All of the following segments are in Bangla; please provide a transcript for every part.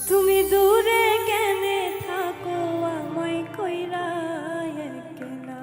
তুমি দূরে কেনে থাকো আমায় কইরা একলা।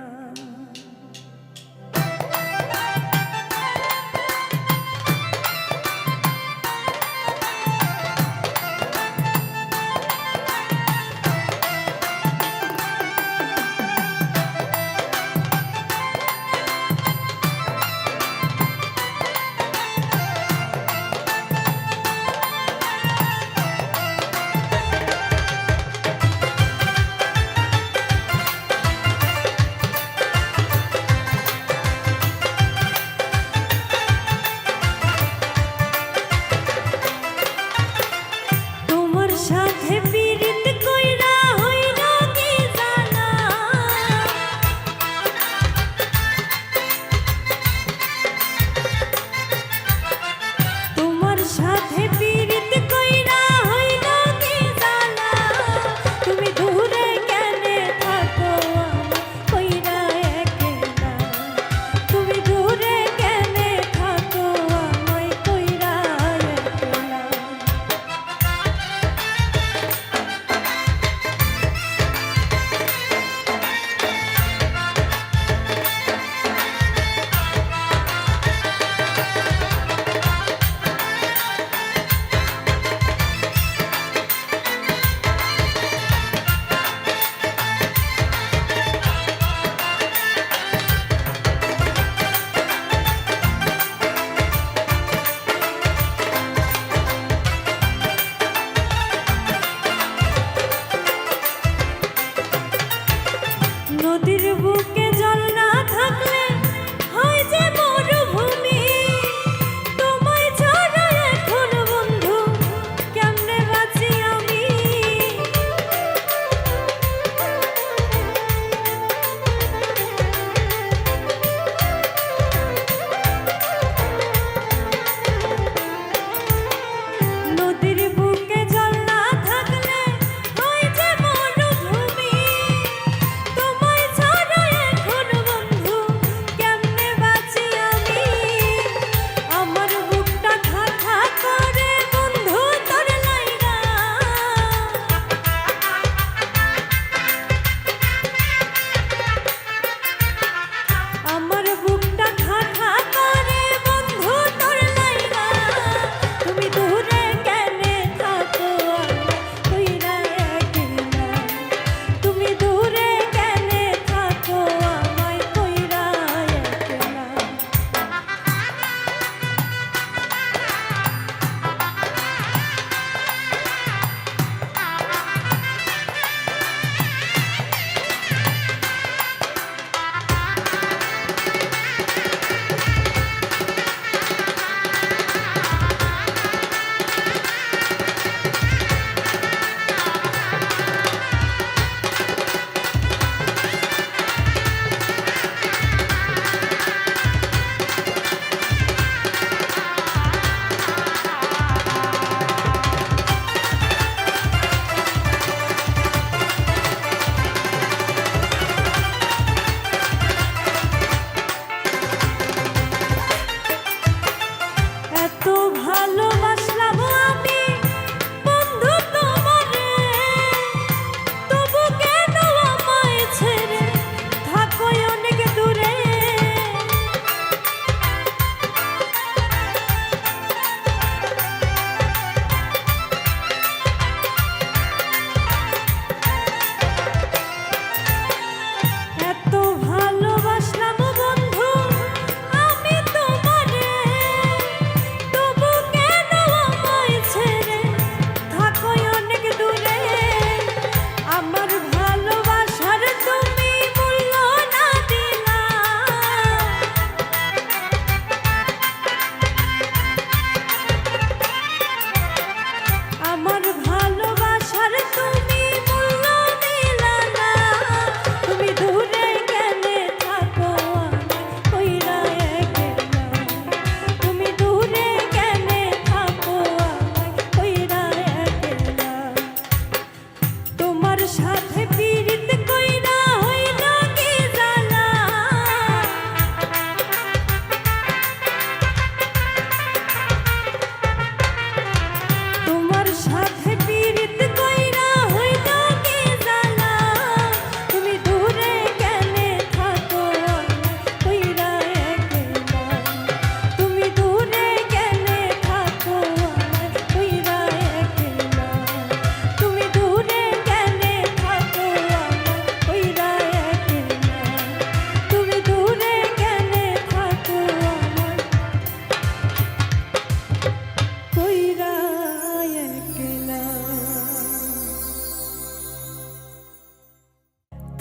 সাথে পীড়িত কইরা হইল কি জানা, তোমার সাথে পীড়িত কইরা হইল কি জানা, তুমি দূরে কেনে থাকো আমায় কইরা একলা, তুমি দূরে কেনে থাকো আমায় কইরা একলা।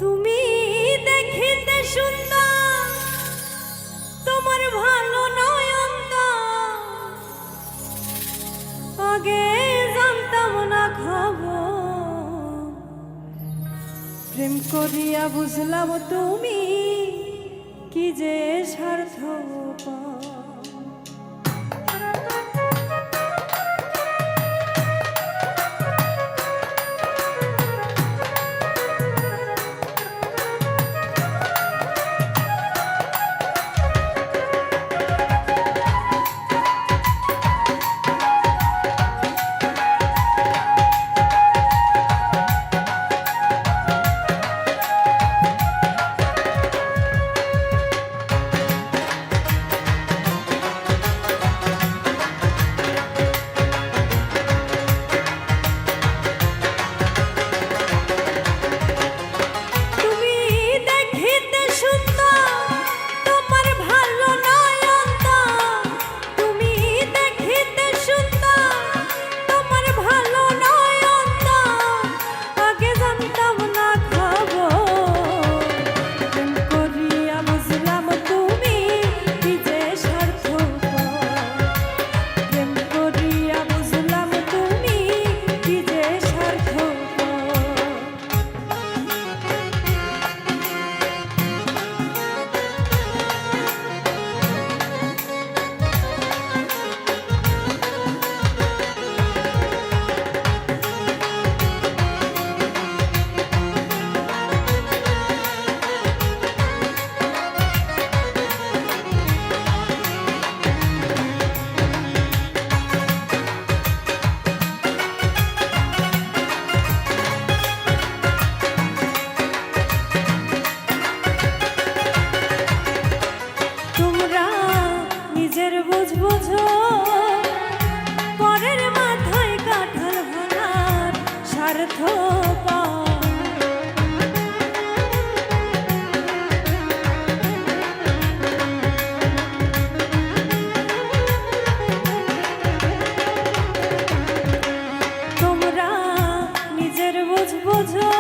তুমি দেখিতে সুন্দর, তোমার ভালো নয়ন আগে জানতাম না খবর, প্রেম করিয়া বুঝলাম তুমি কি যে স্বার্থপর। বুঝো পরের মাথায় কাঁঠাল ভাঙার স্বার্থ তোমরা নিজের বুঝ বুঝো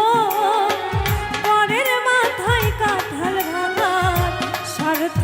পরের মাথায় কাঁঠাল ভাঙার স্বার্থ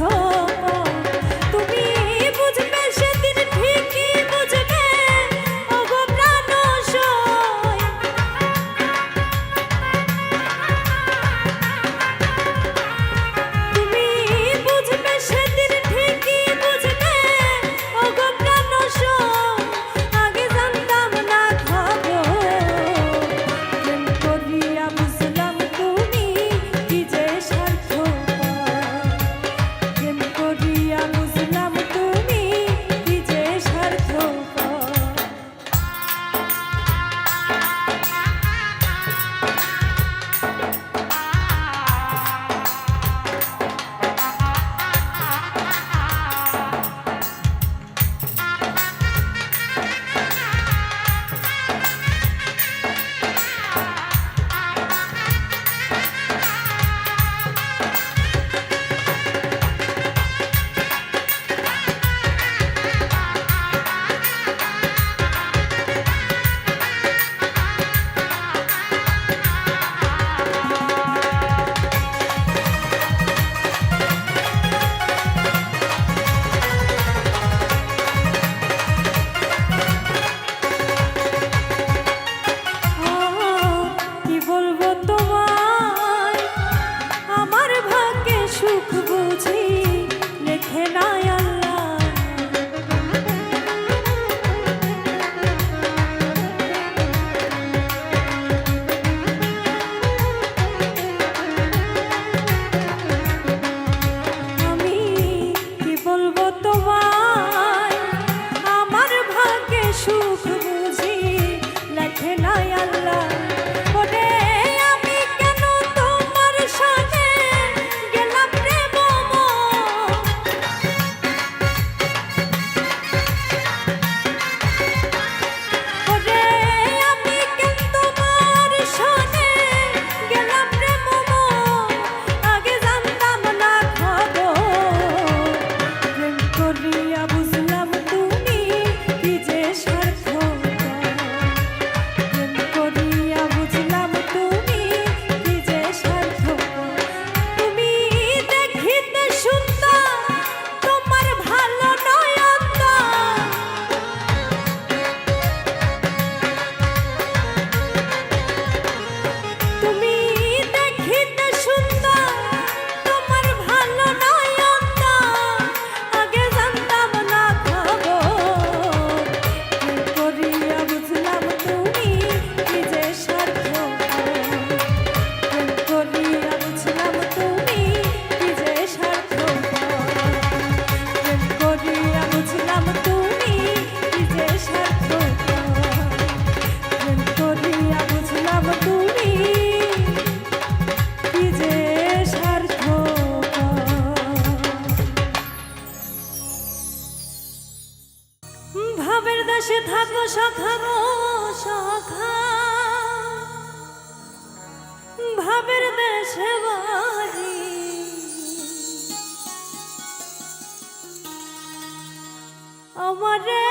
আমারে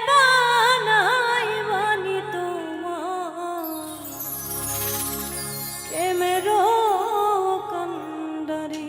বানাই বানি তোমার প্রেমেরও কান্ডারি।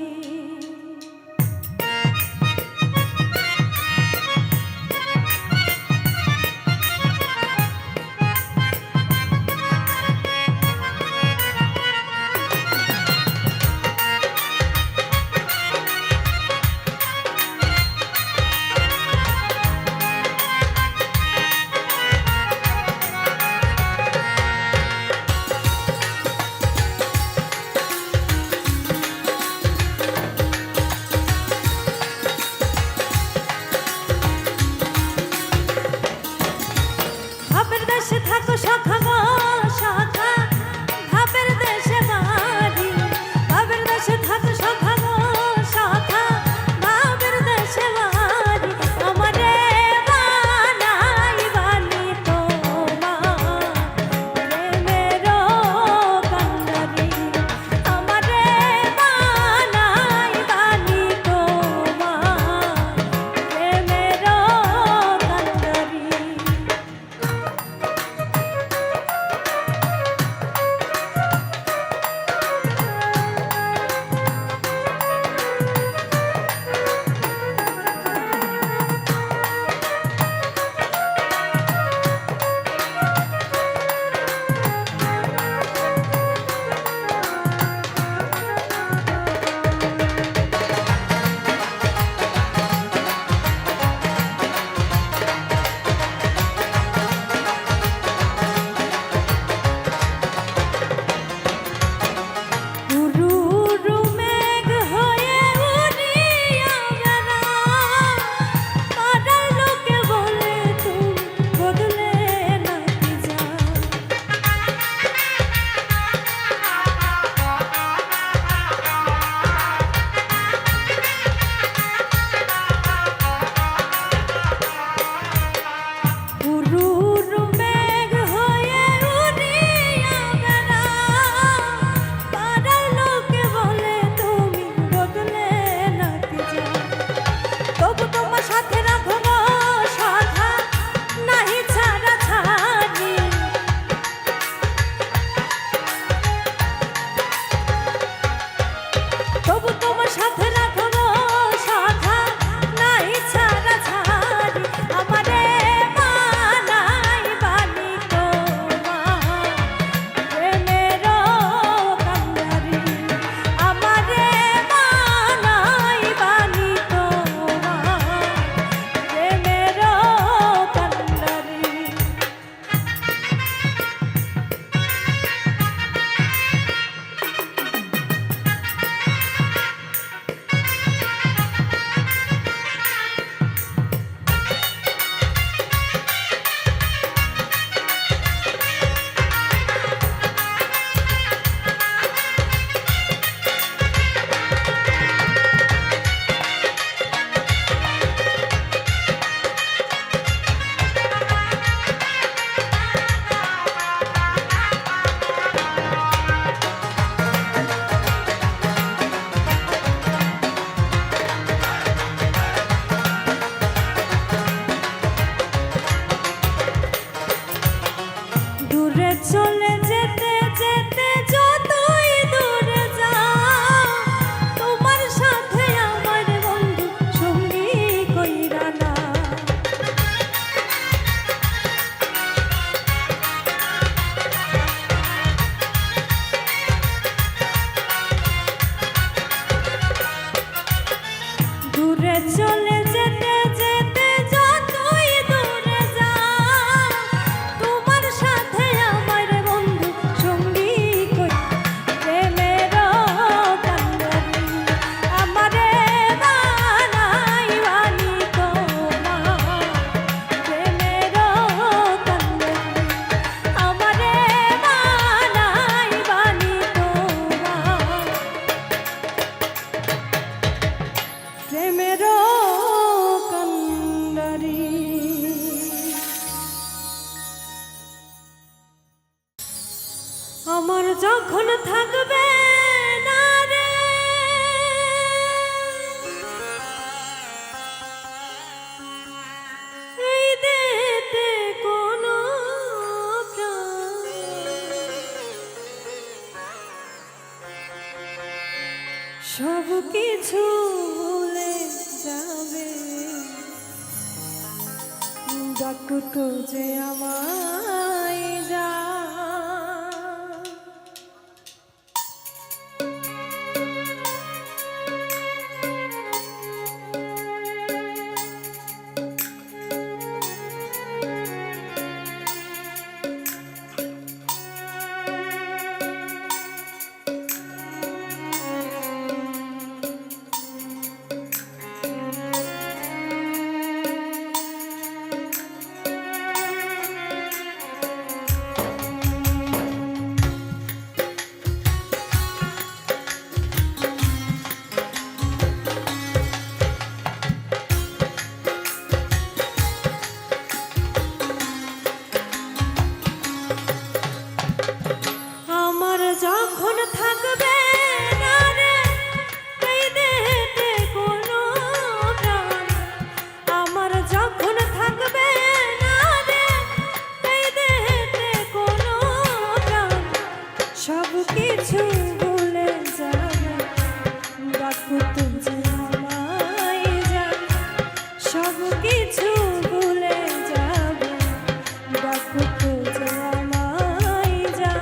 ভাবের দেশে থাকো সখা গো সখা, ভাবের দেশে বাড়ি। ভাবের দেশে থাকো সখা গো সখা, ভাবের দেশে বাড়ি। আমারে বানাই বানি তোমার প্রেমেরও কান্ডারি। আমারে বানাই বানি তোমার প্রেমেরও কান্ডারি। চলে যেতে যেতে যতই দূরে যাও, তোমার সাথে আমার বন্ধু সঙ্গী কইরা না। দূরে চলে যেতে যেতে যতই দূরে যাও, তোমার সাথে আমার বন্ধু সঙ্গী কই প্রেমেরও কান্ডারি। আমারে বানাই বানি তোমার প্রেমেরও কান্ডারি। আমারে বানাই বানি তোমার প্রেমেরও কান্ডারি। আমার যখন থাকবে না রে সব কিছু ভুলে যাবে, ডাকতো যে আমায় যা। আমার যখন থাকবে না রে এই দেহেতে কোনো প্রাণ, আমার যখন থাকবে না রে এই দেহেতে কোনো প্রাণ, সব কিছু ভুলে যাবে, ডাকতো যে আমায় যা। সব কিছু ভুলে যাবে, ডাকতো যে আমায় যা।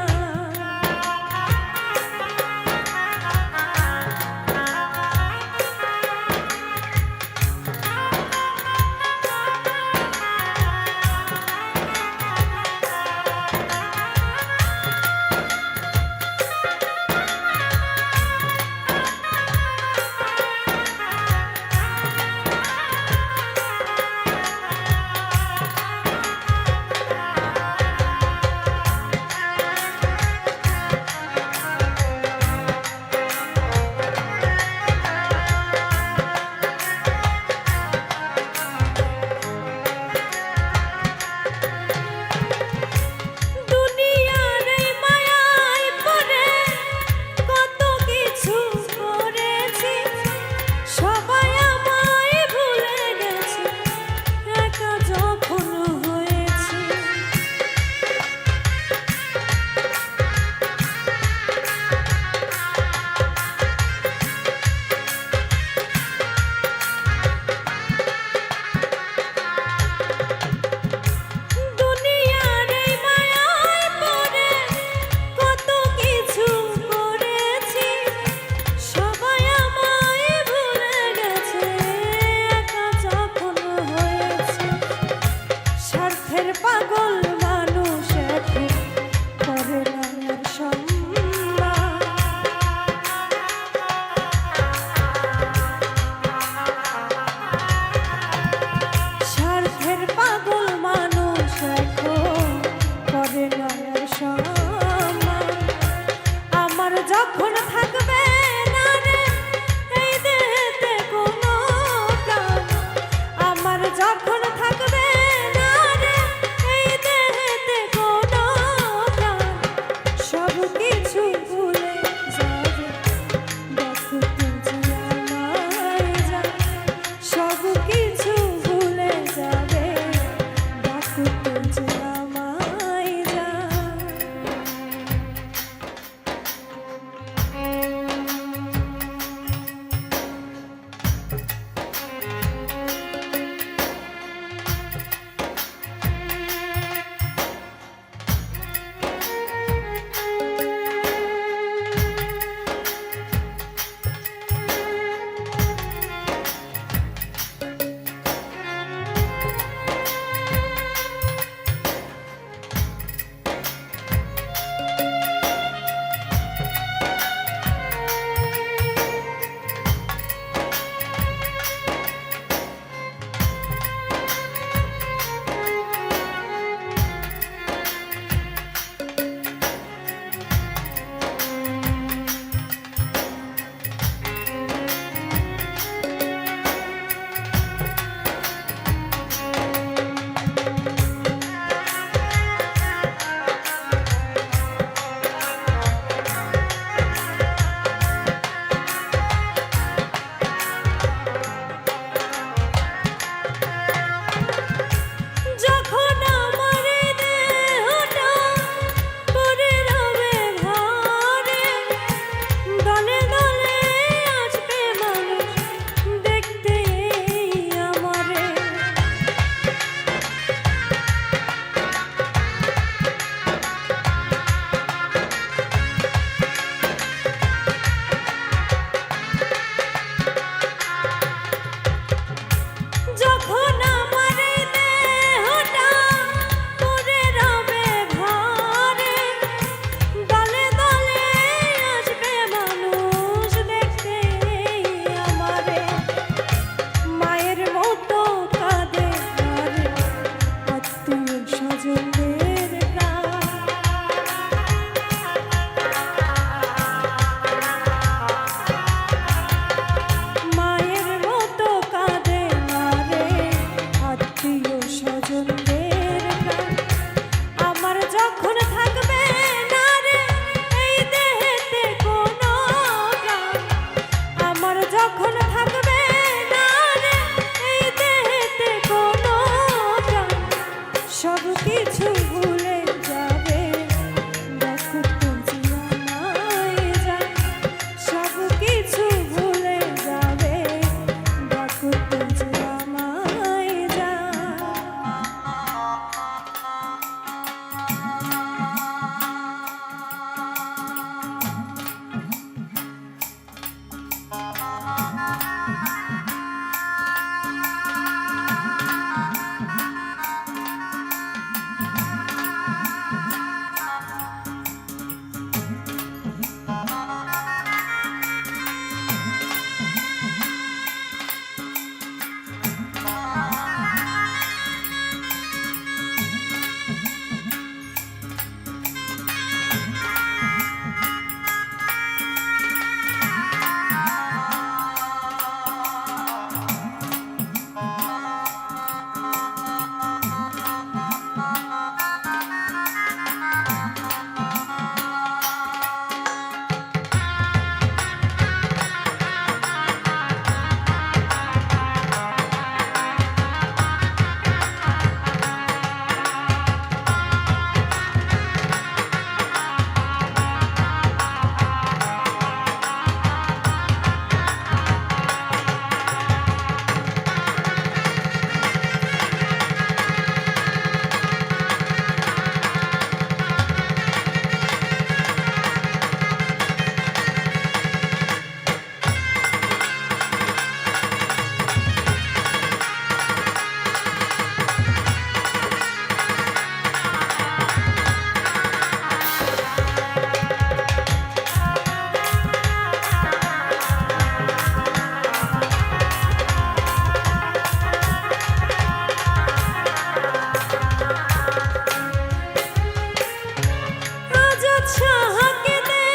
ছাহাকে দে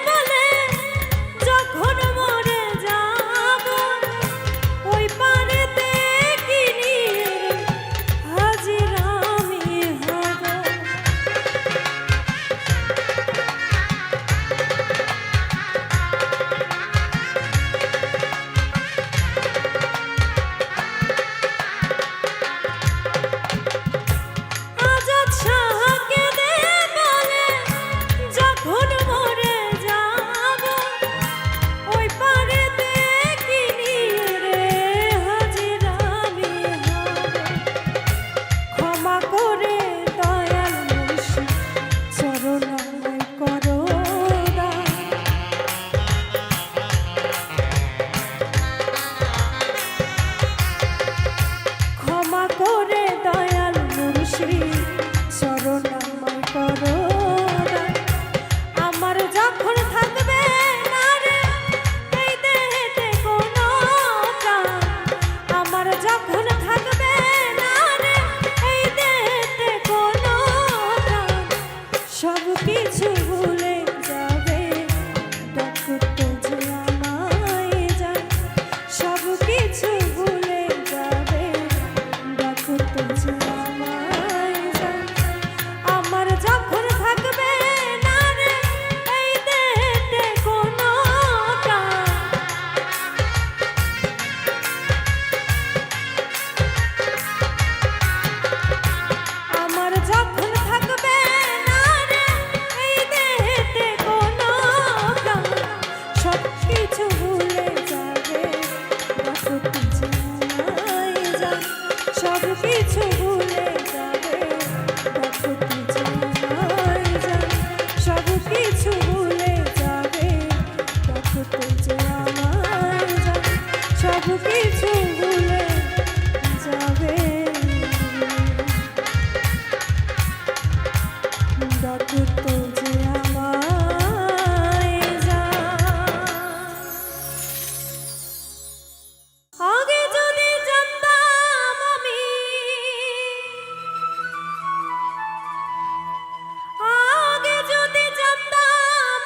বলে যখন মরে যাব ওই পারেতে কি নিয়ে হাজির আমি হব। আজাদ শাহকে দে বলে যখন মরে যাব ওই পারেতে কি নিয়ে রে হাজির আমি হব। ক্ষমা করে দয়াল মুর্শিদ চরণায় করো দান। ক্ষমা করে দয়াল মুর্শিদ চরণায় করো দান। আমার যখন থাকবে না রে এই দেহেতে কোনো প্রাণ, আমার যখন থাকবে না রে এই দেহেতে কোনো প্রাণ, সব কিছু ভুলে যাবে ডাকতে যে আমায় জান। সব কিছু ভুলে যাবে ডাকতে যে আমায় জান। আমার যখন থাকবে না রে এই দেহেতে কোনো প্রাণ, আমার যখন থাকবে না রে এই দেহেতে কোনো প্রাণ, সব কিছু ভুলে যাবে ডাকতে যে আমায় জান। সব কিছু ভুলে যাবে ডাকতে যে আমায় জান। সব কিছু ভুলে যাবে ডাকতে যে আমায় জান। সব কিছু ভুলে যাবে ডাকতে যে আমায় জান। আগে যদি জানতাম আমি, আগে যদি জানতাম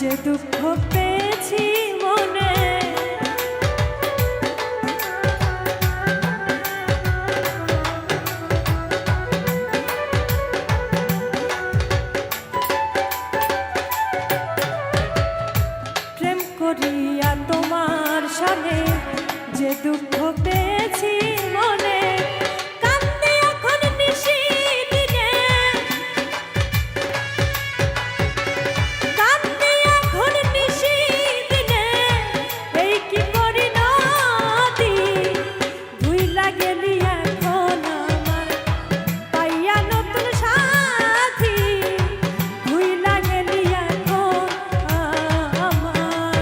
যে দুঃখ পেয়েছি মনে, প্রেম করিয়া তোমার সনে যে দুঃখ পেয়েছি মনে, কান্দে এখন নিশি দিনে, কান্দে এখন নিশি দিনে, এই কি পরিণতি, ভুইলা গেলি এখন আমায় পাইয়া নতুন সাথী, ভুইলা গেলি এখন আমায়।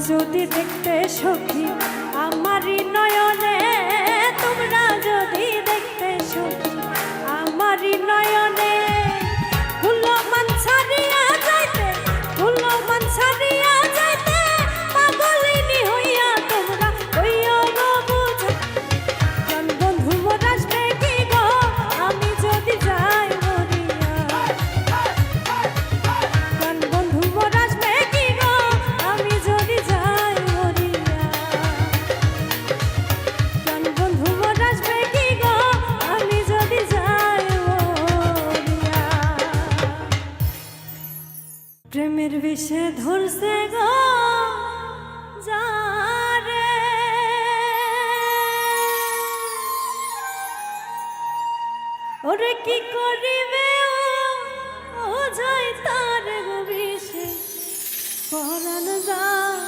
যদি দেখতে সখী আমারই নয়নে, তোমরা যদি দেখতে সখী আমারই নয়নে, ফুলমান ছাড়িয়া যাইতে, ফুলমান ছাড়িয়া যাইতে, পাগলিনী হইয়া তোমরা হইয়া গো বুঝা। জন বন্ধু মোর আসবে কি গো আমি যদি যাই মরিয়া, জন বন্ধু মোর আসবে কি গো আমি যদি যাই মরিয়া, জন বন্ধু মোর আসবে কি গো আমি যদি যাই মরিয়া। প্রেমের বিষে ধরছে গো যারে, ওরে কি করিবে ও যাই তার গো বিষে পরাণ যায়,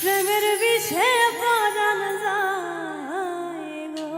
প্রেমের বিষে পরাণ যায় গো।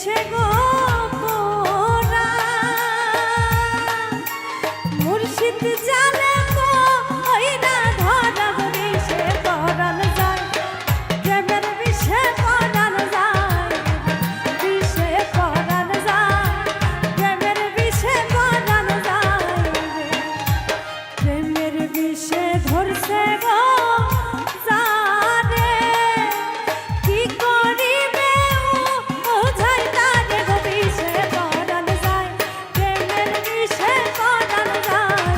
বিষে গো পোড়া, মুর্শিদ জানে গো ওই না ধরা বিষে পরাণ যায়, প্রেমের বিষে পরাণ যায়, বিষে পরাণ যায়, প্রেমের বিষে পরাণ যায়, প্রেমের বিষে ধরছে গো জানে, কি করিবে বোঝাই তারে গো বিষে পরাণ যায়, প্রেমের বিষে পরাণ যায়,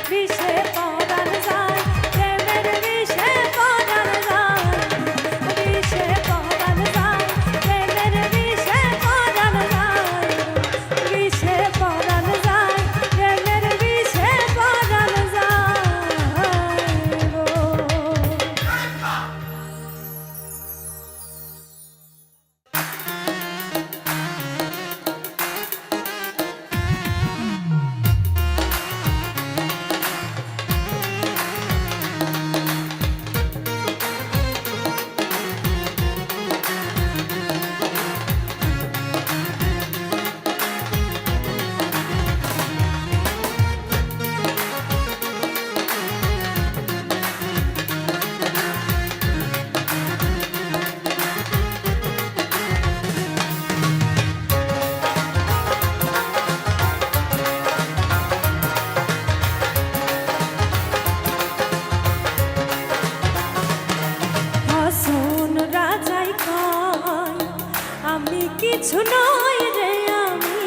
বিষে পরাণ যায়, প্রেমের বিষে পরাণ যায়, বিষে পরাণ যায়, প্রেমের বিষে পরাণ যায়, বিষে পরাণ যায়, প্রেমের বিষে পরাণ যায় গো। হাসুন রাজাই কয় আমি কিছু নই রে, আমি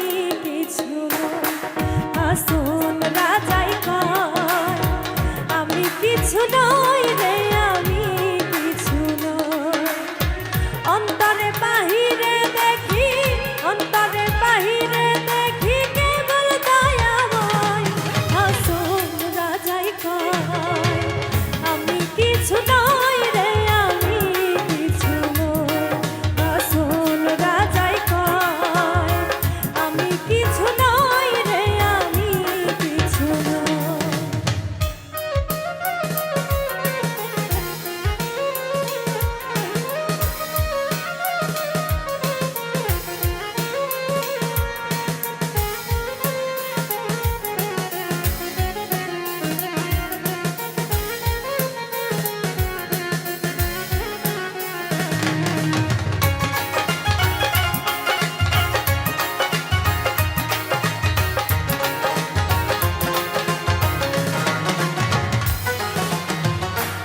কিছু নই, হাসুন রাজাই কয় আমি কিছু নই রে, আমি কিছু নই, অন্তরে বাহিরে দেখি, অন্তরে বাহিরে দেখি কেবল দয়াময়, হাসুন রাজাই কয় আমি কিছু নই রে, আমি কিছু নই, হাসুন রাজাই কয় আমি কিছু নই রে, আমি কিছু নই।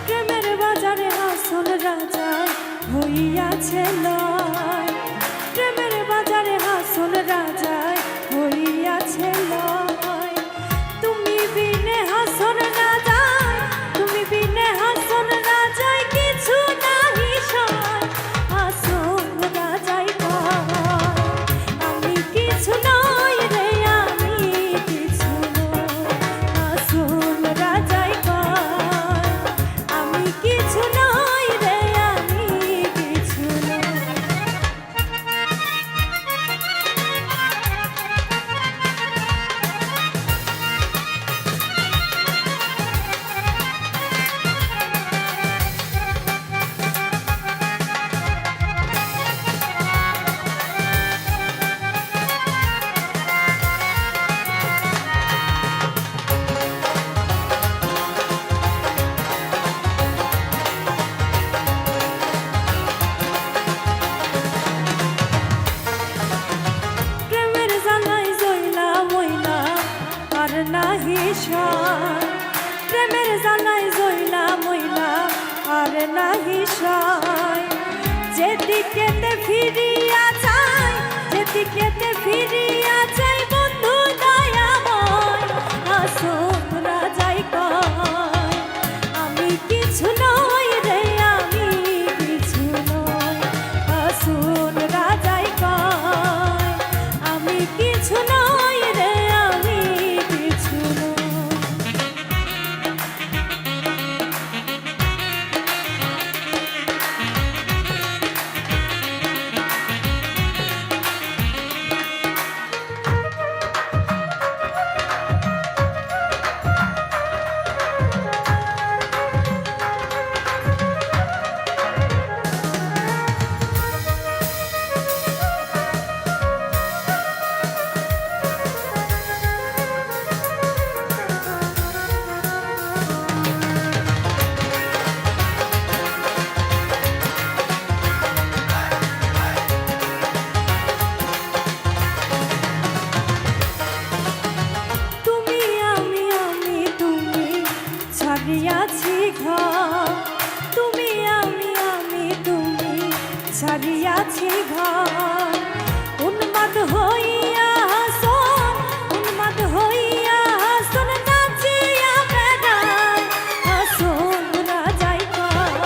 প্রেমের বাজারে হাসুন রাজায় হইয়াছে লয়, প্রেমের বাজারে হাসুন রাজায় হইয়াছে লয়, তুমি বিনে হাসুন রাজায়, তুমি বিনে হাসুন রাজায় কিছু নাহি সয়, হাসুন রাজায় কয় আমি কিছু নই রে, আমি কিছু নই, হাসুন রাজায় কয় আমি কিছু নই রে, আমি কিছু নই। প্রেমের জ্বালায় জইলা মইলা আর নাহি সয়, প্রেমের জ্বালায় জইলা মইলা আর নাহি সয়, যেদিকেতে ফিরিয়া যায়, যেদিকেতে ফিরিয়া যায় বন্ধু দয়াময়, হাসুন রাজাই কয় আমি কিছু নই রে, আমি কিছু নই, হাসুন রাজাই কয় আমি কিছু নই রে, আমি কিছু নই। ঘর উন্মাদ হইয়া হাসন উন্মাদ হইয়া হাসন নাচিয়া বেড়ায় হাসন রাজাই কয়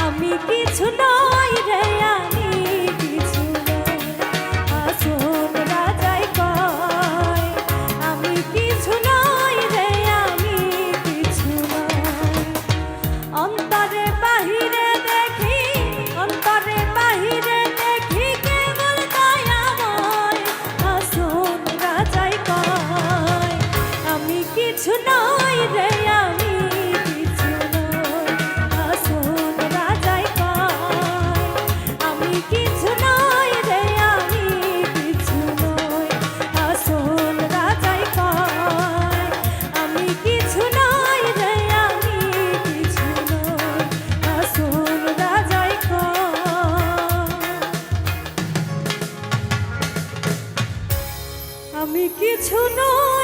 আমি কিছু নই রে আমি কিছু নই হাসন রাজাই কয় আমি কিছু নই রে আমি কিছু নই অন্তরে বাহিরে দেখি অন্তরে বাহিরে দেখি কেবল দয়াময় হাসন রাজাই কয় আমি কিছু নই রে আমি কিছু নই হাসন রাজাই কয় আমি কিছু নই রে আমি কিছু নই হাসন রাজাই কয় আমি কিছু নই রে আমি কিছু নই হাসন রাজাই কয় আমি কিছু নই